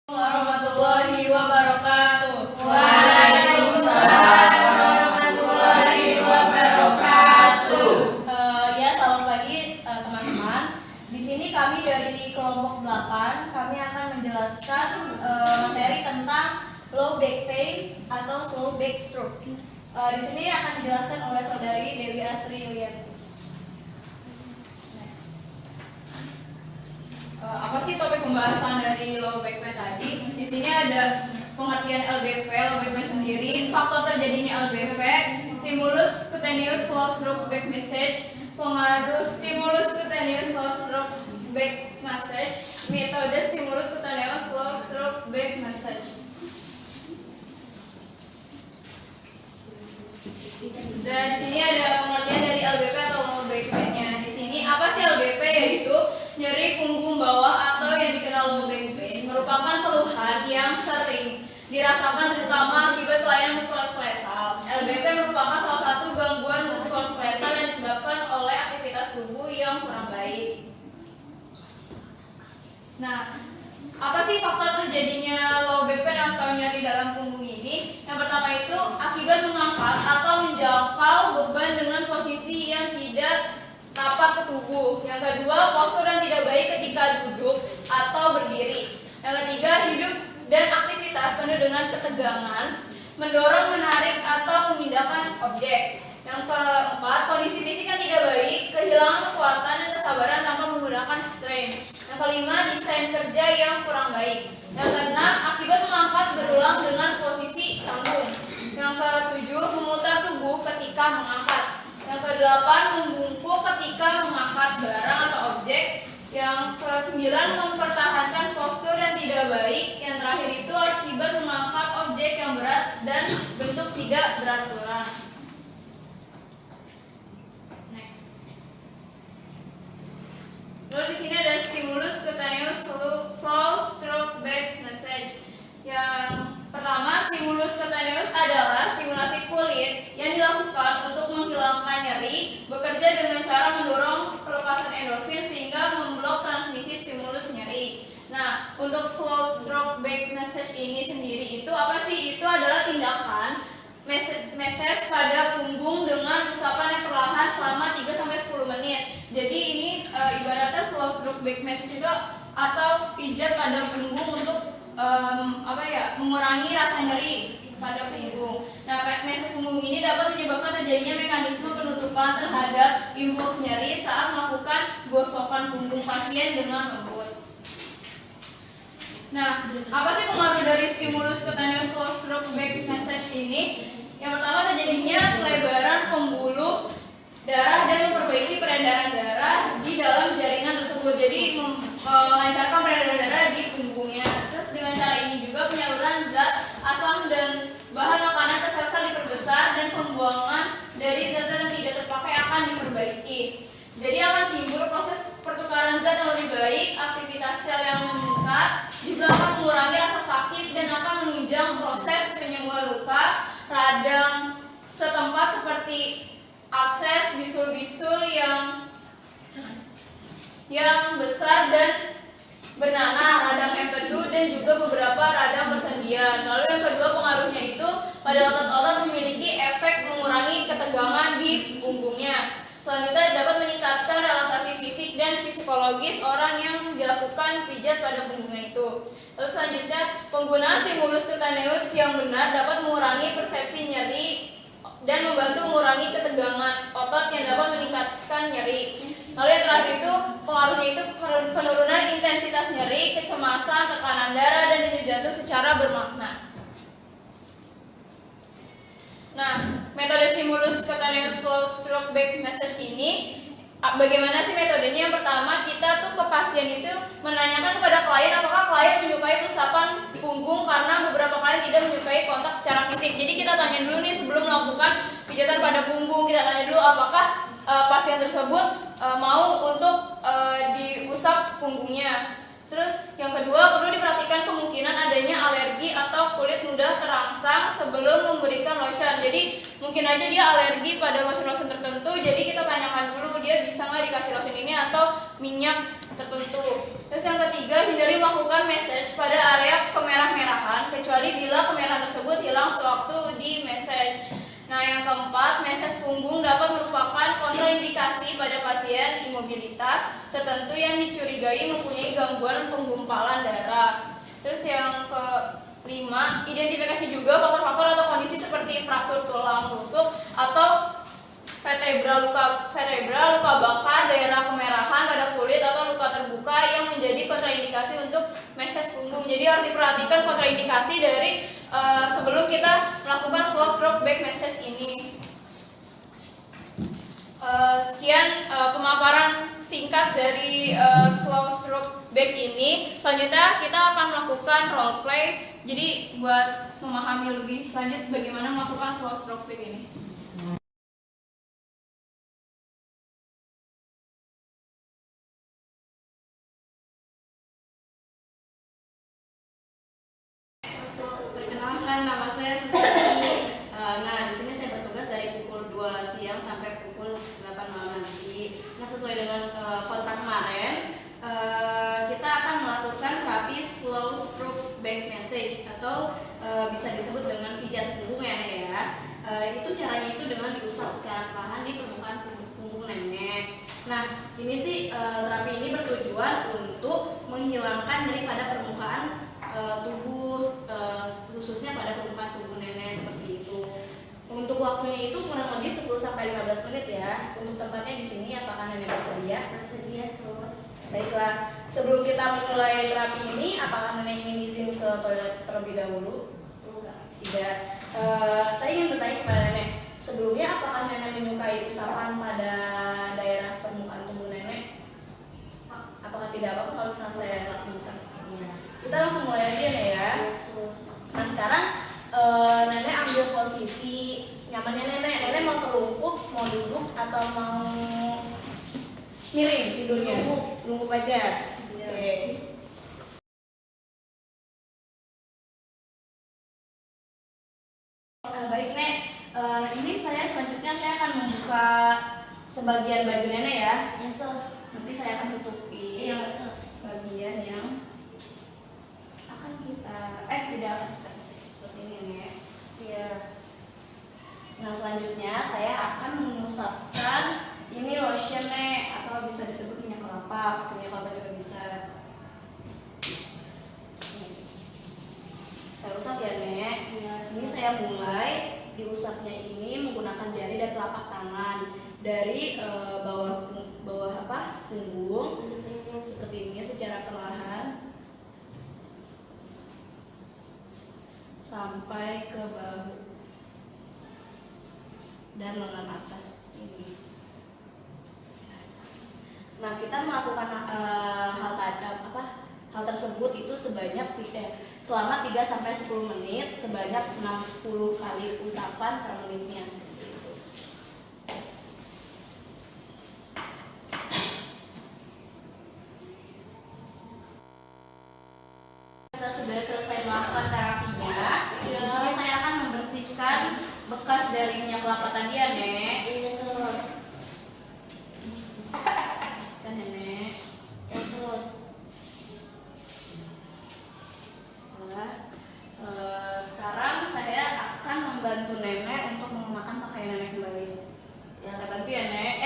Warahmatullahi wabarakatuh. Waalaikumsalam warahmatullahi wabarakatuh. Ya, selamat pagi teman-teman. Di sini kami dari kelompok 8, kami akan menjelaskan materi tentang low back pain atau slow back stroke. Di sini akan dijelaskan oleh saudari Dewi Asri Yulianti. Apa sih topik pembahasan dari low back pain tadi? Di sini ada pengertian LBP sendiri, faktor terjadinya LBP, stimulus cutaneous slow stroke back massage, pengaruh stimulus cutaneous slow stroke back massage, metode stimulus cutaneous slow stroke back massage. Dan di sini ada pengertian dari LBP atau low back pain-nya. Di sini apa sih LBP? Yaitu nyeri punggung bawah atau yang dikenal low back pain merupakan keluhan yang sering dirasakan terutama akibat kelainan muskuloskeletal. LBP merupakan salah satu gangguan muskuloskeletal yang disebabkan oleh aktivitas tubuh yang kurang baik. Nah, apa sih faktor terjadinya low back pain atau nyeri dalam punggung ini? Yang pertama itu akibat mengangkat atau menjangkau beban dengan posisi yang tidak rapat ke tubuh. Yang kedua, postur yang tidak baik ketika duduk atau berdiri. Yang ketiga, hidup dan aktivitas penuh dengan ketegangan, mendorong, menarik, atau memindahkan objek. Yang keempat, kondisi fisik yang tidak baik, kehilangan kekuatan dan kesabaran tanpa menggunakan strain. Yang kelima, desain kerja yang kurang baik. Yang keenam, akibat mengangkat berulang dengan posisi canggung. Yang ketujuh, memutar tubuh ketika mengangkat. Yang kedelapan, membungkuk ketika mengangkat barang atau objek. Yang kesembilan, mempertahankan postur yang tidak baik. Yang terakhir itu akibat mengangkat objek yang berat dan bentuk tidak beraturan. Next. Lalu di sini ada stimulus cutaneous slow stroke back massage. Yang pertama, stimulus cutaneous adalah stimulasi kulit yang dilakukan untuk menghilangkan nyeri, bekerja dengan cara mendorong pelepasan endorfin sehingga memblok transmisi stimulus nyeri. Nah, untuk slow stroke back massage ini sendiri itu apa sih? Itu adalah tindakan massage pada punggung dengan usapan yang perlahan selama 3-10 menit. Jadi ini ibaratnya slow stroke back massage itu atau pijat pada punggung untuk mengurangi rasa nyeri pada punggung. Nah, massage punggung ini dapat menyebabkan terjadinya mekanisme penutupan terhadap impuls nyeri saat melakukan gosokan punggung pasien dengan lembut. Nah, apa sih pengaruh dari stimulus cutaneous slow stroke back massage ini? Yang pertama, terjadinya pelebaran pembuluh darah dan memperbaiki peredaran darah di dalam jaringan tersebut. Jadi melancarkan peredaran darah di punggungnya. Terus dengan cara ini juga penyaluran zat asam dan bahan makanan ke sel-sel diperbesar dan pembuangan dari zat-zat yang tidak terpakai akan diperbaiki. Jadi akan timbul proses pertukaran zat yang lebih baik, aktivitas sel yang meningkat, juga akan mengurangi rasa sakit dan akan menunjang proses penyembuhan luka, radang setempat seperti abses, bisul-bisul yang besar dan bernanah, radang empedu dan juga beberapa radang persendian. Lalu yang kedua, pengaruhnya itu pada otot-otot memiliki efek mengurangi ketegangan di punggungnya. Selanjutnya dapat meningkatkan relaksasi fisik dan psikologis orang yang dilakukan pijat pada punggungnya itu. Lalu selanjutnya, penggunaan stimulus cutaneous yang benar dapat mengurangi persepsi nyeri dan membantu mengurangi ketegangan otot yang dapat meningkatkan nyeri. Lalu yang terakhir itu pengaruhnya itu penurunan intensitas nyeri, kecemasan, tekanan darah dan denyut jantung secara bermakna. Nah, metode stimulus cutaneous slow stroke back massage ini bagaimana sih metodenya? Yang pertama, kita tuh ke pasien itu menanyakan kepada klien apakah klien menyukai usapan punggung karena beberapa klien tidak menyukai kontak secara fisik. Jadi kita tanya dulu nih sebelum melakukan pijatan pada punggung, kita tanya dulu apakah pasien tersebut mau untuk diusap punggungnya. Terus yang kedua, perlu diperhatikan kemungkinan adanya alergi atau kulit mudah terangsang sebelum memberikan lotion. Jadi mungkin aja dia alergi pada lotion-lotion tertentu. Jadi kita tanyakan dulu dia bisa nggak dikasih lotion ini atau minyak tertentu. Terus yang ketiga, hindari melakukan message pada area kemerah-merahan kecuali bila kemerahan tersebut hilang sewaktu di message. Nah, yang keempat, message punggung dapat merupakan kontraindikasi pada pasien imobilitas tertentu yang dicurigai mempunyai gangguan penggumpalan darah. Terus yang kelima, identifikasi juga faktor-faktor atau kondisi seperti fraktur tulang rusuk atau vertebra, luka bakar, daerah kemerahan pada kulit atau luka terbuka yang menjadi kontraindikasi untuk message punggung. Jadi harus diperhatikan kontraindikasi dari sebelum kita melakukan slow stroke back message ini. Sekian pemaparan singkat dari slow stroke back ini. Selanjutnya kita akan melakukan role play. Jadi buat memahami lebih lanjut bagaimana melakukan slow stroke back ini. Perkenalkan, nama saya Susanti. Nah, di sini saya bertugas dari pukul 2 siang sampai pukul 8 malam nanti. Nah, sesuai dengan kontrak kemarin, kita akan melakukan terapi slow stroke back massage atau bisa disebut dengan pijat punggung ya. Itu caranya itu dengan diusap secara perlahan di permukaan punggung nenek. Nah, ini sih terapi ini bertujuan untuk menghilangkan nyeri pada permukaan tubuh, khususnya pada permukaan tubuh nenek seperti itu. Untuk waktunya itu kurang lebih 10-15 menit ya. Untuk tempatnya di sini, apakah nenek bersedia? Bersedia, Sus. Baiklah, sebelum kita memulai terapi ini, apakah nenek ingin izin ke toilet terlebih dahulu? Enggak. Tidak. Saya ingin bertanya kepada nenek, sebelumnya apakah nenek menyukai usapan pada daerah permukaan tubuh nenek? Apakah tidak apa-apa kalau misalnya saya mengusap? Iya. Kita langsung mulai aja nih ya. Nah, sekarang nenek ambil posisi nyamannya nenek. Nenek mau telungkup, mau duduk, atau mau miring tidurnya? Telungkup aja. Iya. Oke. Baik Nek, ini selanjutnya saya akan membuka sebagian baju nenek ya. Ya, Sus. Nanti saya akan tutupi Iya, Sus. bagian yang akan kita tidak akan kita cek seperti ini Nek. Iya. Nah, selanjutnya saya akan mengusapkan ini lotion Nek, atau bisa disebut minyak kelapa. Minyak kelapa juga bisa. Saya usap ya Nek. Iya. Ini saya mulai diusapnya ini menggunakan jari dan telapak tangan dari bawah punggung seperti ini secara perlahan sampai ke bahu dan lengan atas seperti ini. Nah, kita melakukan hal tersebut itu selama 3-10 menit sebanyak 60 kali usapan per menitnya seperti itu. Kita sudah selesai melakukan terapinya. Di sini saya akan membersihkan bekas dari minyak kelapa tadi ya Nek. Iya, Sus. Bersihkan ya Nek. Ya, Sus. Sekarang saya akan membantu nenek untuk mengenakan pakaian nenek kembali. Ya. Saya bantu ya Nek.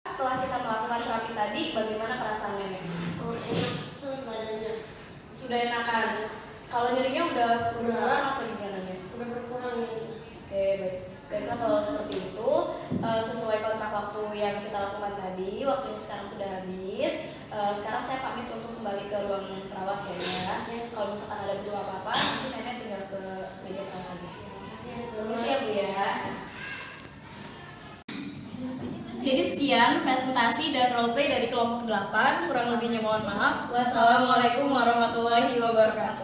Setelah kita melakukan terapi tadi, bagaimana perasaan nenek? Oh, enak, Sus, badannya. Sudah enakan? Kalau nyerinya udah berkurang atau gimana Nek? Udah berkurang ini. Oke, baik. Baiklah kalau seperti itu, sesuai kontrak waktu yang kita lakukan tadi, waktunya sekarang sudah habis. Sekarang saya pamit untuk kembali ke ruang perawat ya. Kalau misalkan ada butuh apa-apa, nanti nenek tinggal ke meja perawat aja. Permisi ya Bu ya. Jadi sekian presentasi dan roleplay dari kelompok 8. Kurang lebihnya mohon maaf. Wassalamualaikum warahmatullahi wabarakatuh.